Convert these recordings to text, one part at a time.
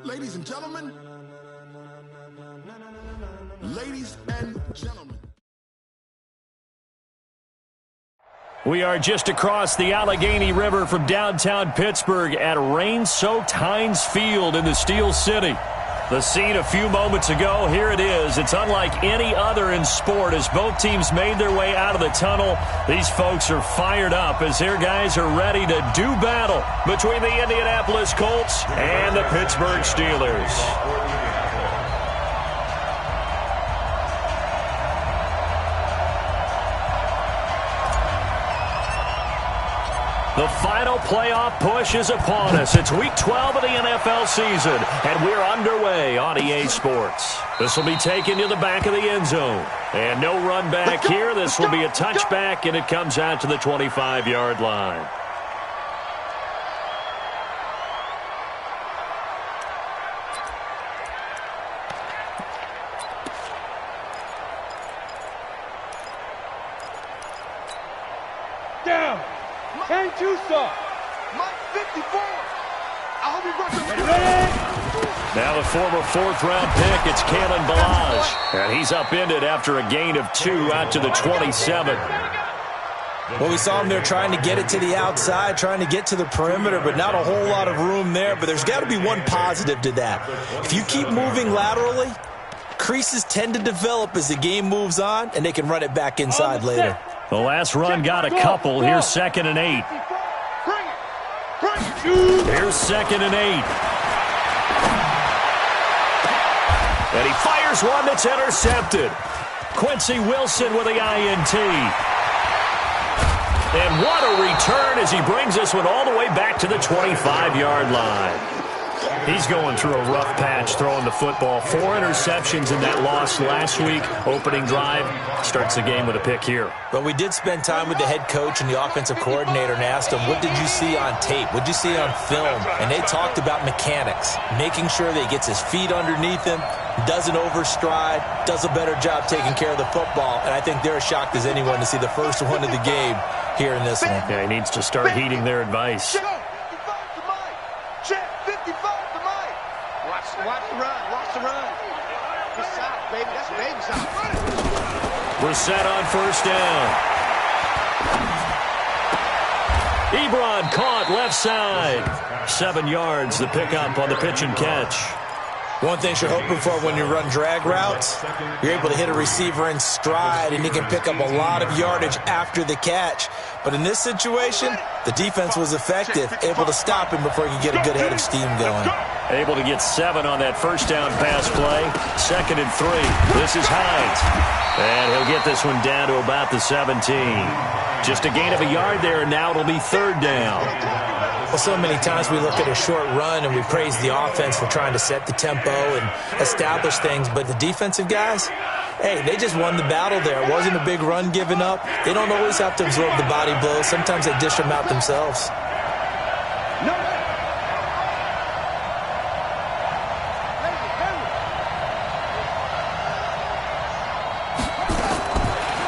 Ladies and gentlemen. Ladies and gentlemen. We are just across the Allegheny River from downtown Pittsburgh at rain-soaked Heinz Field in the Steel City. The scene a few moments ago, here it is. It's unlike any other in sport as both teams made their way out of the tunnel. These folks are fired up as their guys are ready to do battle between the Indianapolis Colts and the Pittsburgh Steelers. The final playoff push is upon us. It's Week 12 of the NFL season, and we're underway on EA Sports. This will be taken to the back of the end zone. And no run back here. This will be a touchback, and it comes out to the 25-yard line. Down. Ain't too soft. Mike 54. I hope he runs it. Ready? Now the former fourth-round pick, it's Kalen Ballage. And he's upended after a gain of 2 out to the 27. Well, we saw him there trying to get it to the outside, trying to get to the perimeter, but not a whole lot of room there. But there's got to be one positive to that. If you keep moving laterally, creases tend to develop as the game moves on, and they can run it back inside later. The last run got a couple. Here's 2nd and 8. Here's 2nd and 8. And he fires one that's intercepted. Quincy Wilson with the INT. And what a return as he brings this one all the way back to the 25-yard line. He's going through a rough patch throwing the football. 4 interceptions in that loss last week. Opening drive starts the game with a pick here. But we did spend time with the head coach and the offensive coordinator and asked him, what did you see on tape? What did you see on film? And they talked about mechanics, making sure that he gets his feet underneath him, doesn't overstride, does a better job taking care of the football. And I think they're as shocked as anyone to see the first one of the game here in this one. Yeah, he needs to start heeding their advice. Watch the run. Watch the run. It's out, baby. That's baby's out. We're set on first down. Ebron caught left side. 7 yards, the pickup on the pitch and catch. One thing you're hoping for when you run drag routes, you're able to hit a receiver in stride, and he can pick up a lot of yardage after the catch. But in this situation, the defense was effective, able to stop him before he could get a good head of steam going. Able to get 7 on that first down pass play. 2nd and 3. This is Hines. And he'll get this one down to about the 17. Just a gain of a yard there, and now it'll be 3rd down. Well, so many times we look at a short run and we praise the offense for trying to set the tempo and establish things, but the defensive guys, hey, they just won the battle there. It wasn't a big run given up. They don't always have to absorb the body blows. Sometimes they dish them out themselves.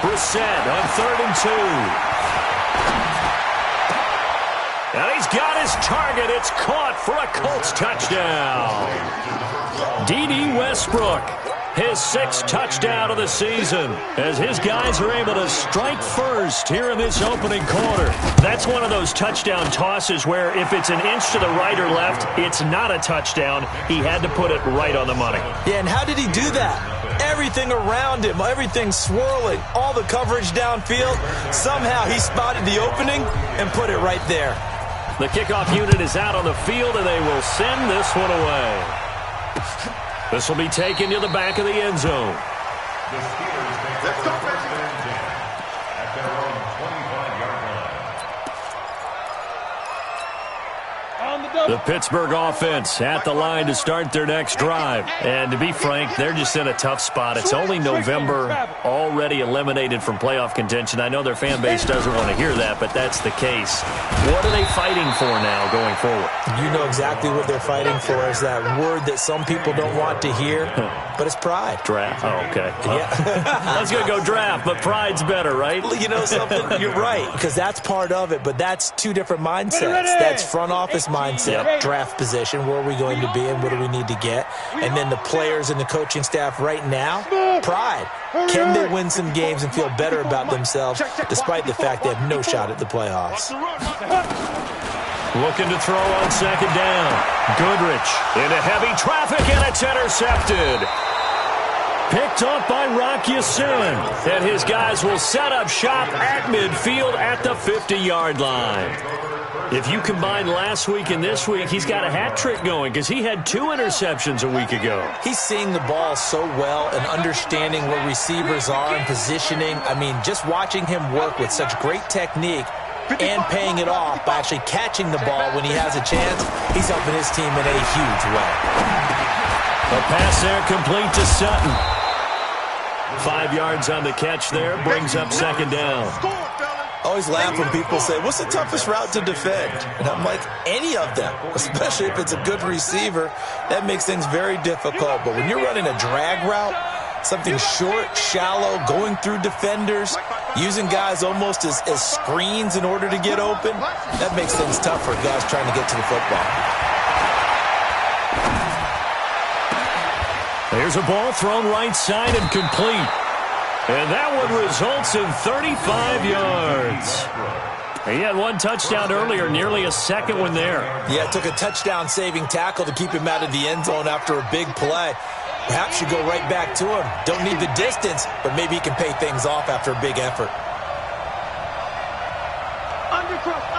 Brissett on 3rd and 2. And he's got his target. It's caught for a Colts touchdown. D.D. Westbrook, his 6th touchdown of the season, as his guys are able to strike first here in this opening quarter. That's one of those touchdown tosses where if it's an inch to the right or left, it's not a touchdown. He had to put it right on the money. Yeah, and how did he do that? Everything around him, everything swirling, all the coverage downfield. Somehow he spotted the opening and put it right there. The kickoff unit is out on the field, and they will send this one away. This will be taken to the back of the end zone. Let's go, baby. At their own 25-yard line. The Pittsburgh offense at the line to start their next drive. And to be frank, they're just in a tough spot. It's only November, already eliminated from playoff contention. I know their fan base doesn't want to hear that, but that's the case. What are they fighting for now going forward? You know exactly what they're fighting for, is that word that some people don't want to hear. but it's pride. Draft. Oh, okay. Yeah. I was going to go draft, but pride's better, right? Well, you know something? You're right, because that's part of it, but that's two different mindsets. That's front office mindset, draft position, where are we going to be and what do we need to get? And then the players and the coaching staff right now, pride. Can they win some games and feel better about themselves despite the fact they have no shot at the playoffs? Looking to throw on second down. Goodrich into heavy traffic, and it's intercepted. Picked up by Rock Ya-Sin. And his guys will set up shop at midfield at the 50-yard line. If you combine last week and this week, he's got a hat trick going because he had 2 interceptions a week ago. He's seeing the ball so well and understanding where receivers are and positioning. I mean, just watching him work with such great technique and paying it off by actually catching the ball when he has a chance, he's helping his team in a huge way. A pass there complete to Sutton. 5 yards on the catch there, brings up second down. I always laugh when people say, what's the toughest route to defend? And I'm like, any of them, especially if it's a good receiver. That makes things very difficult. But when you're running a drag route, something short, shallow, going through defenders, using guys almost as screens in order to get open, that makes things tough for guys trying to get to the football. There's a ball thrown right side and complete. And that one results in 35 yards. He had 1 touchdown earlier, nearly a second one there. Yeah, it took a touchdown-saving tackle to keep him out of the end zone after a big play. Perhaps you go right back to him. Don't need the distance, but maybe he can pay things off after a big effort. Undercrush.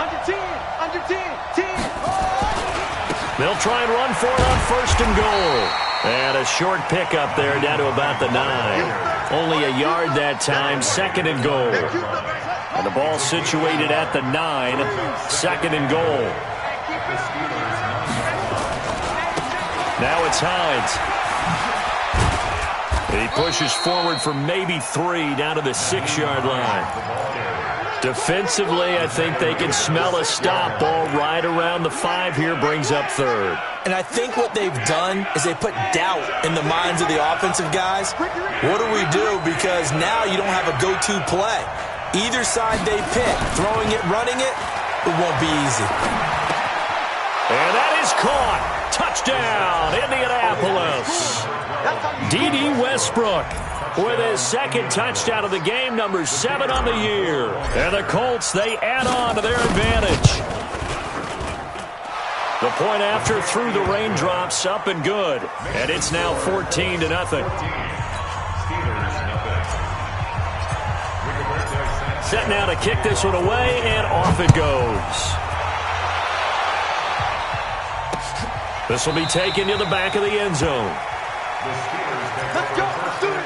Under 10, under 10, 10. They'll try and run for it on first and goal. And a short pickup there down to about the 9. Only a yard that time, second and goal. And the ball situated at the 9, second and goal. Now it's Hines. He pushes forward for maybe 3 down to the 6-yard line. Defensively, I think they can smell a stop. Ball right around the 5 here, brings up third. And I think what they've done is they put doubt in the minds of the offensive guys. What do we do? Because now you don't have a go-to play. Either side they pick, throwing it, running it, it won't be easy. And that is caught. Touchdown, Indianapolis. D.D. Westbrook with his second touchdown of the game, number 7 on the year. And the Colts, they add on to their advantage. The point after through the raindrops, up and good. And it's now 14-0. Set now to kick this one away, and off it goes. This will be taken to the back of the end zone. Let's go. Let's do it.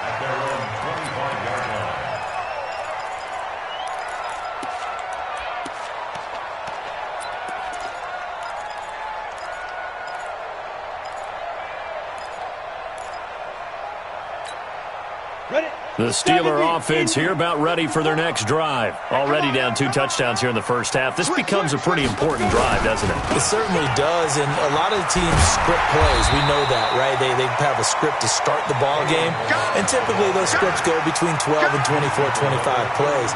At their own 25-yard line. Ready? The Steeler offense here about ready for their next drive. Already down 2 touchdowns here in the first half. This becomes a pretty important drive, doesn't it? It certainly does, and a lot of the teams script plays. We know that, right? They have a script to start the ball game, and typically those scripts go between 12 and 24, 25 plays.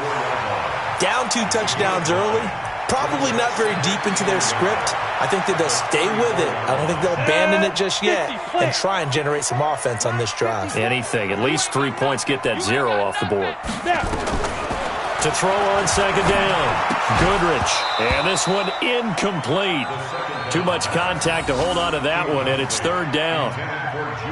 Down 2 touchdowns early, probably not very deep into their script. I think that they'll stay with it. I don't think they'll abandon it just yet and try and generate some offense on this drive. Anything. At least 3 points, get that 0 off the board. To throw on second down. Goodrich. And this one incomplete. Too much contact to hold on to that one, and it's third down.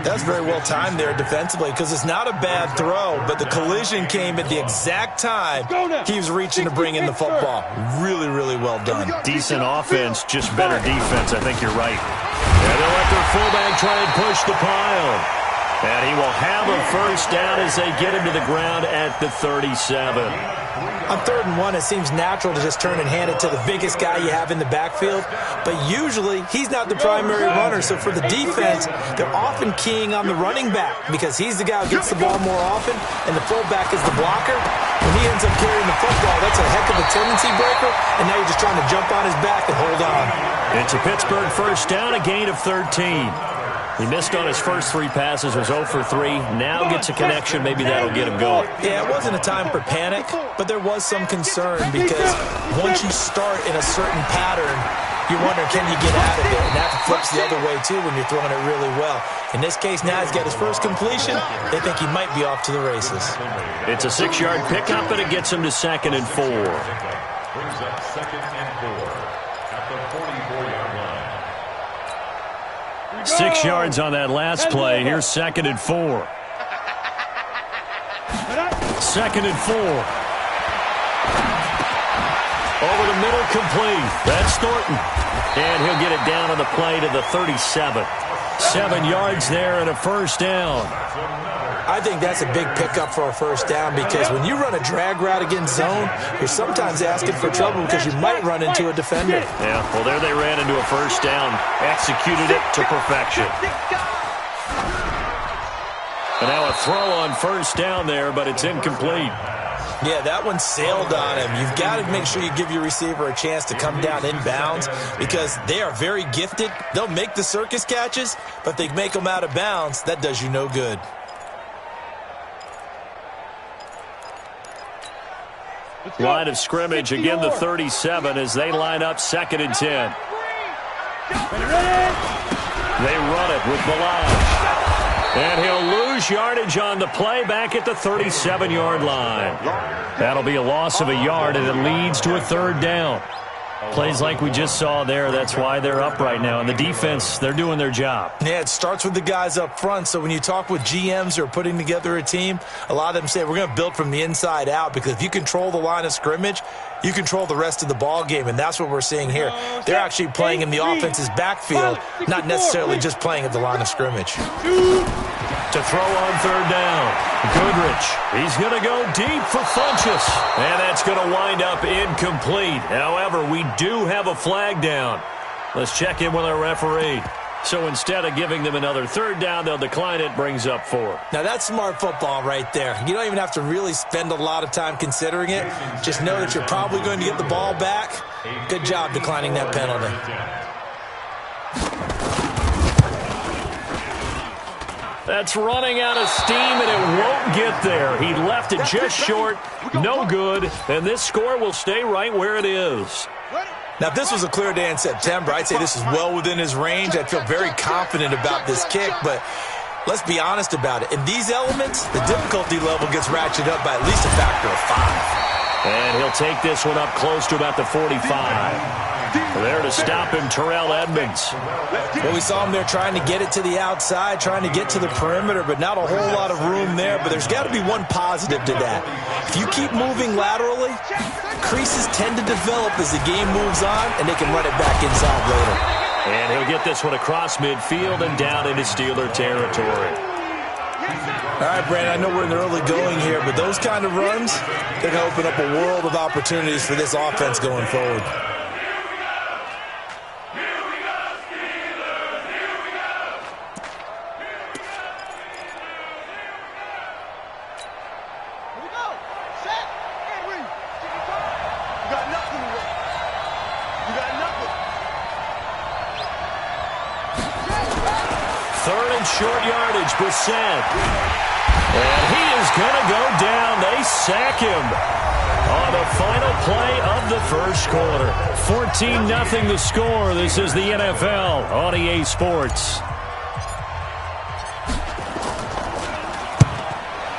That's very well timed there defensively because it's not a bad throw, but the collision came at the exact time he was reaching to bring in the football. Really, really well done. Decent offense, just better defense. I think you're right. And they'll let their fullback try and push the pile. And he will have a first down as they get him to the ground at the 37. On 3rd and 1, it seems natural to just turn and hand it to the biggest guy you have in the backfield. But usually, he's not the primary runner. So for the defense, they're often keying on the running back because he's the guy who gets the ball more often, and the fullback is the blocker. When he ends up carrying the football, that's a heck of a tendency breaker, and now you're just trying to jump on his back and hold on. It's a Pittsburgh first down, a gain of 13. He missed on his first 3 passes, was 0 for 3. Now gets a connection. Maybe that'll get him going. Yeah, it wasn't a time for panic, but there was some concern because once you start in a certain pattern, you're wondering, can you get out of it? And that flips the other way, too, when you're throwing it really well. In this case, now he's got his first completion. They think he might be off to the races. It's a 6-yard pickup, and it gets him to 2nd and 4. Brings up 2nd and 4 at the 44-yard line. 6 yards on that last play. Here's 2nd and 4. 2nd and 4. Over the middle, complete. That's Thornton. And he'll get it down on the play to the 37. 7 yards there and a first down. I think that's a big pickup for a first down because when you run a drag route against zone, you're sometimes asking for trouble because you might run into a defender. Yeah, well, there they ran into a first down. Executed it to perfection. And now a throw on first down there, but it's incomplete. Yeah, that one sailed on him. You've got to make sure you give your receiver a chance to come down inbounds because they are very gifted. They'll make the circus catches, but if they make them out of bounds, that does you no good. Line of scrimmage, again the 37 as they line up 2nd and 10. They run it with Balaj. And he'll lose yardage on the play back at the 37-yard line. That'll be a loss of a yard, and it leads to a 3rd down. Plays like we just saw there, that's why they're up right now. And the defense, they're doing their job. Yeah, it starts with the guys up front. So when you talk with GMs who are putting together a team, a lot of them say we're going to build from the inside out because if you control the line of scrimmage, you control the rest of the ball game, and that's what we're seeing here. They're actually playing in the offense's backfield, not necessarily just playing at the line of scrimmage. To throw on 3rd down, Goodrich. He's going to go deep for Funchess, and that's going to wind up incomplete. However, we do have a flag down. Let's check in with our referee. So instead of giving them another 3rd down, they'll decline it, brings up 4. Now, that's smart football right there. You don't even have to really spend a lot of time considering it. Just know that you're probably going to get the ball back. Good job declining that penalty. That's running out of steam, and it won't get there. He left it just short, no good, and this score will stay right where it is. Now, if this was a clear day in September, I'd say this is well within his range. I'd feel very confident about this kick, but let's be honest about it. In these elements, the difficulty level gets ratcheted up by at least a factor of 5. And he'll take this one up close to about the 45. There to stop him, Terrell Edmonds. Well, we saw him there trying to get it to the outside, trying to get to the perimeter, but not a whole lot of room there. But there's got to be one positive to that. If you keep moving laterally, creases tend to develop as the game moves on, and they can run it back inside later. And he'll get this one across midfield and down into Steeler territory. All right, Brandon, I know we're in the early going here, but those kind of runs, they're going to open up a world of opportunities for this offense going forward. Short yardage, Brissett. And he is going to go down. They sack him on the final play of the first quarter. 14-0 the score. This is the NFL on EA Sports.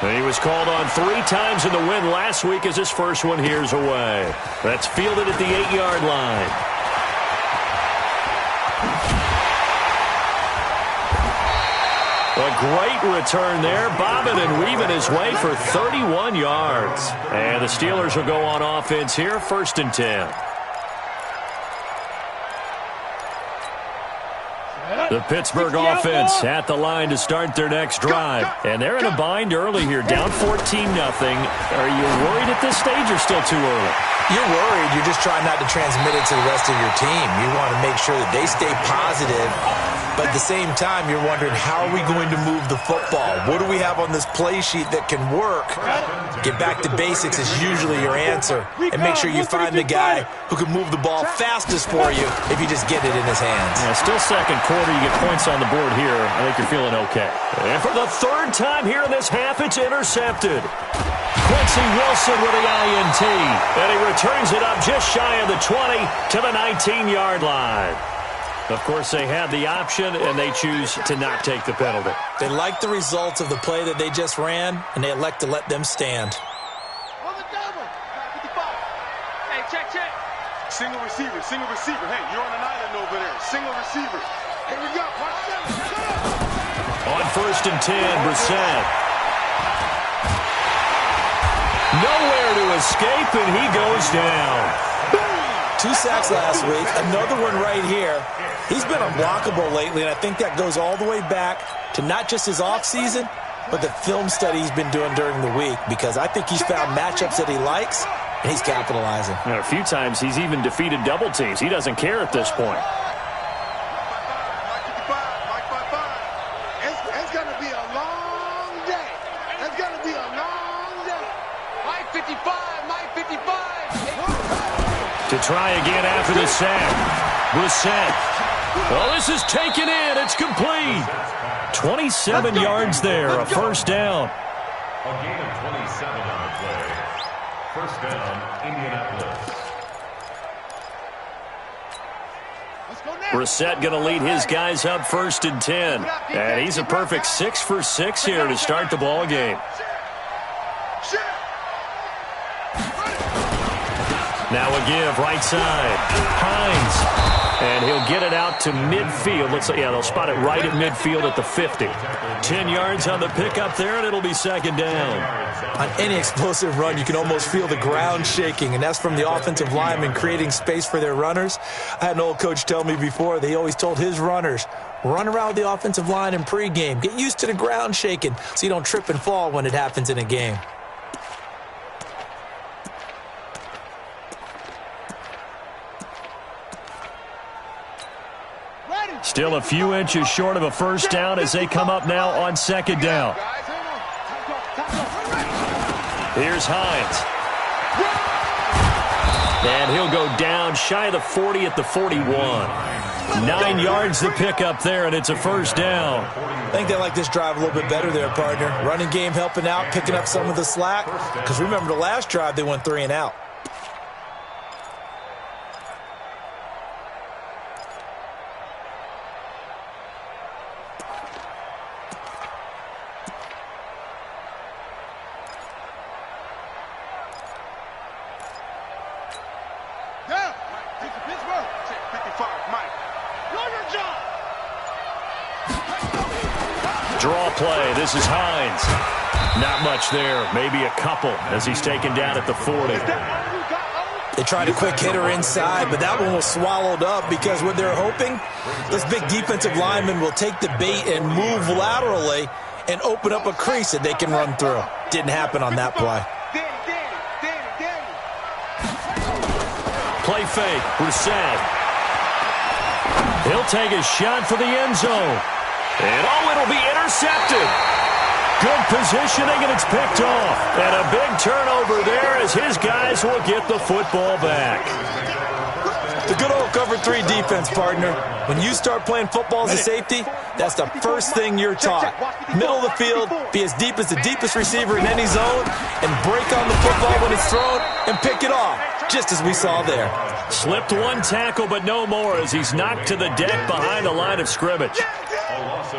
And he was called on 3 times in the win last week as his first one here's away. That's fielded at the 8-yard line. A great return there, bobbing and weaving his way for 31 yards. And the Steelers will go on offense here, 1st and 10. The Pittsburgh offense at the line to start their next drive. And they're in a bind early here, down 14-0. Are you worried at this stage or still too early? You're worried. You're just trying not to transmit it to the rest of your team. You want to make sure that they stay positive But at the same time, you're wondering, how are we going to move the football? What do we have on this play sheet that can work? Get back to basics is usually your answer. And make sure you find the guy who can move the ball fastest for you if you just get it in his hands. Yeah, still second quarter. You get points on the board here. I think you're feeling okay. And for the third time here in this half, it's intercepted. Quincy Wilson with the INT. And he returns it up just shy of the 20 to the 19-yard line. Of course, they had the option, and they choose to not take the penalty. They like the results of the play that they just ran, and they elect to let them stand. On the double. 55. Hey, check. Single receiver. Hey, you're on an island over there. Single receiver. Here we go. Watch them. On 1st and 10, Brissett. Nowhere to escape, and he goes down. 2 sacks last week, another one right here. He's been unblockable lately, and I think that goes all the way back to not just his offseason, but the film study he's been doing during the week, because I think he's found matchups that he likes, and he's capitalizing. And a few times he's even defeated double teams. He doesn't care at this point. It's going to be a long day. It's going to be a long day. Mike 55. Mike 55. To try again after the sack. Brissett. Well, this is taken in. It's complete. 27 yards there, a first down. A gain of 27 on the play. First down, Indianapolis. Brissett going to lead his guys up 1st and 10. And he's a perfect 6 for 6 here to start the ball game. Now a give, right side. Hines. And he'll get it out to midfield. They'll spot it right at midfield at the 50. 10 yards on the pickup there, and it'll be second down. On any explosive run, you can almost feel the ground shaking, and that's from the offensive linemen creating space for their runners. I had an old coach tell me before, they always told his runners, run around the offensive line in pregame. Get used to the ground shaking so you don't trip and fall when it happens in a game. Still a few inches short of a first down as they come up now on second down. Here's Hines. And he'll go down shy of the 40 at the 41. 9 yards to pick up there, and it's a first down. I think they like this drive a little bit better there, partner. Running game helping out, picking up some of the slack. Because remember the last drive, they went 3 and out. Draw play. This is Hines. Not much there. Maybe a couple as he's taken down at the 40. They tried a quick hitter inside, but that one was swallowed up because what they're hoping, this big defensive lineman will take the bait and move laterally and open up a crease that they can run through. Didn't happen on that play. Play fake. Brissett. He'll take a shot for the end zone. And it'll be intercepted. Good positioning, and it's picked off. And a big turnover there as his guys will get the football back. The good old cover 3 defense, partner. When you start playing football as a safety, that's the first thing you're taught. Middle of the field, be as deep as the deepest receiver in any zone, and break on the football when it's thrown and pick it off, just as we saw there. Slipped one tackle, but no more as he's knocked to the deck behind the line of scrimmage.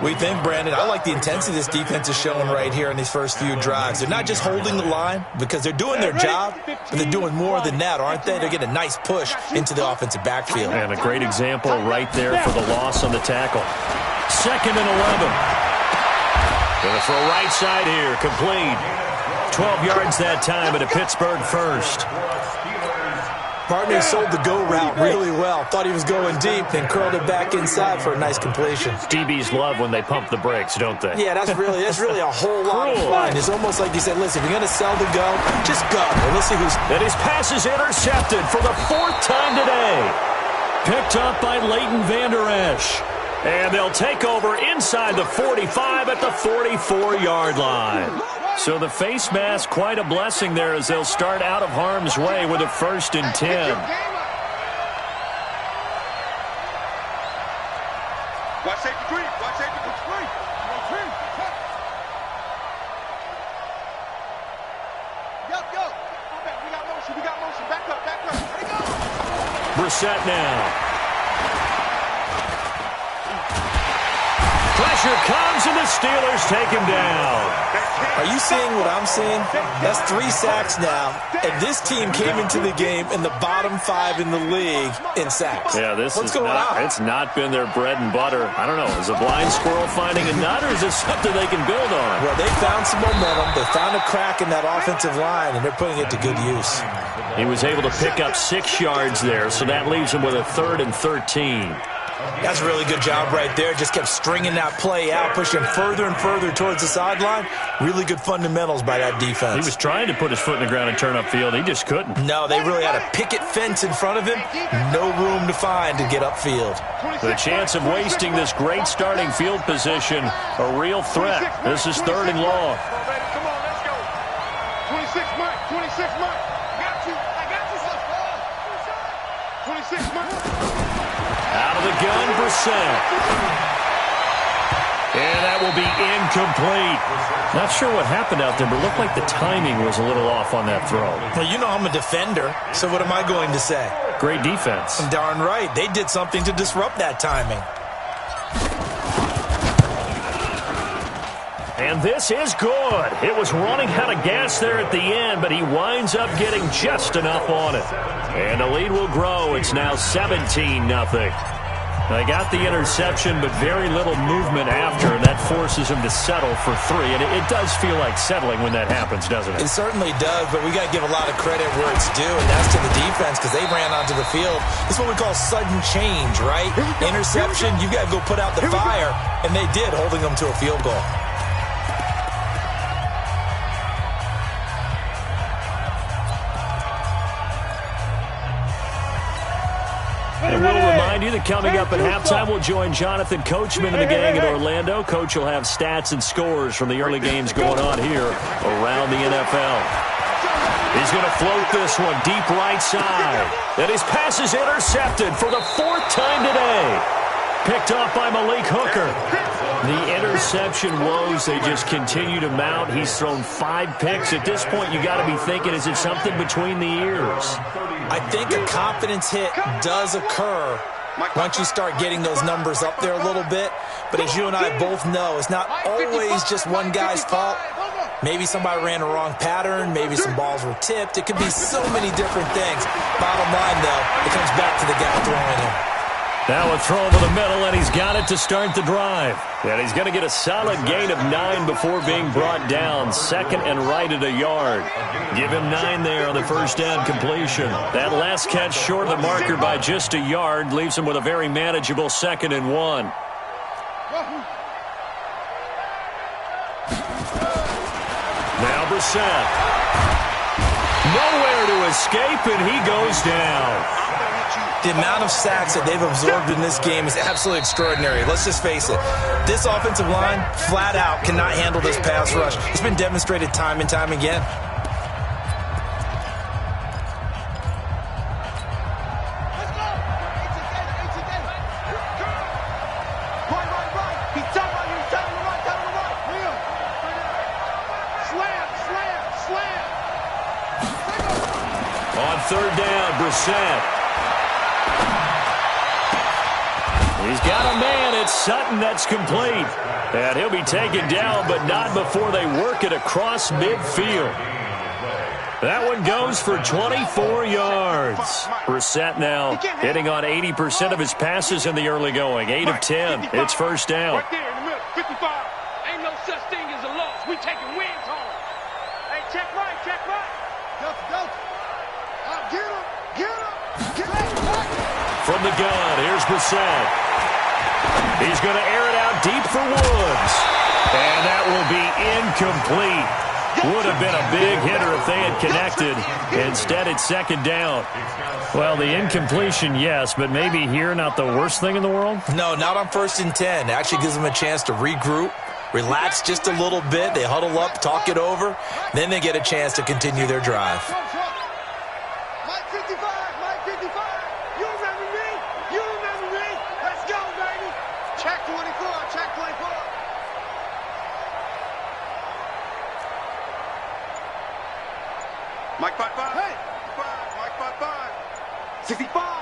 We think, Brandon, I like the intensity this defense is showing right here in these first few drives. They're not just holding the line because they're doing their job, but they're doing more than that, aren't they? They're getting a nice push into the offensive backfield. And a great example right there for the loss on the tackle. 2nd and 11. Gonna throw right side here, complete. 12 yards that time at a Pittsburgh first. Partner sold the go route really well. Thought he was going deep, then curled it back inside for a nice completion. DBs love when they pump the brakes, don't they? Yeah, that's really a whole lot of fun. It's almost like you said, listen, if you're going to sell the go, just go. And let's see who's... And his pass is intercepted for the 4th time today. Picked up by Leighton Vander Esch. And they'll take over inside the 45 at the 44-yard line. So the face mask, quite a blessing there as they'll start out of harm's way with a 1st and 10. Watch safety three. Watch safety three. Yo. We got motion. Back up. Ready, go. Brissett now. Pressure comes, and the Steelers take him down. Are you seeing what I'm seeing? That's 3 sacks now, and this team came into the game in the bottom 5 in the league in sacks. Yeah, What's going on? It's not been their bread and butter. I don't know. Is a blind squirrel finding a nut, or is it something they can build on? Well, they found some momentum. They found a crack in that offensive line, and they're putting it to good use. He was able to pick up 6 yards there, so that leaves him with a 3rd and 13. That's a really good job right there. Just kept stringing that play out, pushing further and further towards the sideline. Really good fundamentals by that defense. He was trying to put his foot in the ground and turn upfield. He just couldn't. No, they really had a picket fence in front of him. No room to find to get upfield. The chance of wasting this great starting field position, a real threat. This is 3rd and long. Come on, let's go. 26 Mike. I got you, son. 26 Mike. Out of the gun, Brissett. And that will be incomplete. Not sure what happened out there, but it looked like the timing was a little off on that throw. Well, you know I'm a defender, so what am I going to say? Great defense. Darn right. They did something to disrupt that timing. And this is good. It was running out of gas there at the end, but he winds up getting just enough on it. And the lead will grow. It's now 17-0. They got the interception, but very little movement after, and that forces him to settle for 3. And it does feel like settling when that happens, doesn't it? It certainly does, but we got to give a lot of credit where it's due, and that's to the defense because they ran onto the field. It's what we call sudden change, right? Interception, you got to go put out the fire, and they did, holding them to a field goal. And we'll remind you that coming up at halftime, we'll join Jonathan Coachman and the gang in Orlando. Coach will have stats and scores from the early games going on here around the NFL. He's going to float this one deep right side. And his pass is intercepted for the 4th time today. Picked off by Malik Hooker. The interception woes, they just continue to mount. He's thrown 5 picks. At this point, you got to be thinking, is it something between the ears? I think a confidence hit does occur once you start getting those numbers up there a little bit. But as you and I both know, it's not always just one guy's fault. Maybe somebody ran a wrong pattern. Maybe some balls were tipped. It could be so many different things. Bottom line, though, it comes back to the guy throwing it. Now a throw over the middle, and he's got it to start the drive. And he's going to get a solid gain of 9 before being brought down. 2nd and right at a yard. Give him 9 there on the first down completion. That last catch short of the marker by just a yard leaves him with a very manageable 2nd and 1. Now Brissett. Nowhere to escape, and he goes down. The amount of sacks that they've absorbed in this game is absolutely extraordinary. Let's just face it. This offensive line, flat out, cannot handle this pass rush. It's been demonstrated time and time again. On 3rd down, Brissett. He's got a man. It's Sutton. That's complete. And he'll be taken down, but not before they work it across midfield. That one goes for 24 yards. Brissett now hitting on 80% of his passes in the early going. 8 of 10. It's first down. Right there in the middle, 55. Ain't no such thing as a loss. We taking wins home. Hey, check right. Go. Get him. From the gun, here's Brissett. He's going to air it out deep for Woods. And that will be incomplete. Would have been a big hitter if they had connected. Instead, it's second down. Well, the incompletion, yes, but maybe here not the worst thing in the world? No, not on 1st and 10. It actually gives them a chance to regroup, relax just a little bit. They huddle up, talk it over. Then they get a chance to continue their drive. Mike 55, Mike 55. You remember me? You remember me? Let's go, baby. Check 24, check 24. Mike 55. Hey. Mike 55. 65.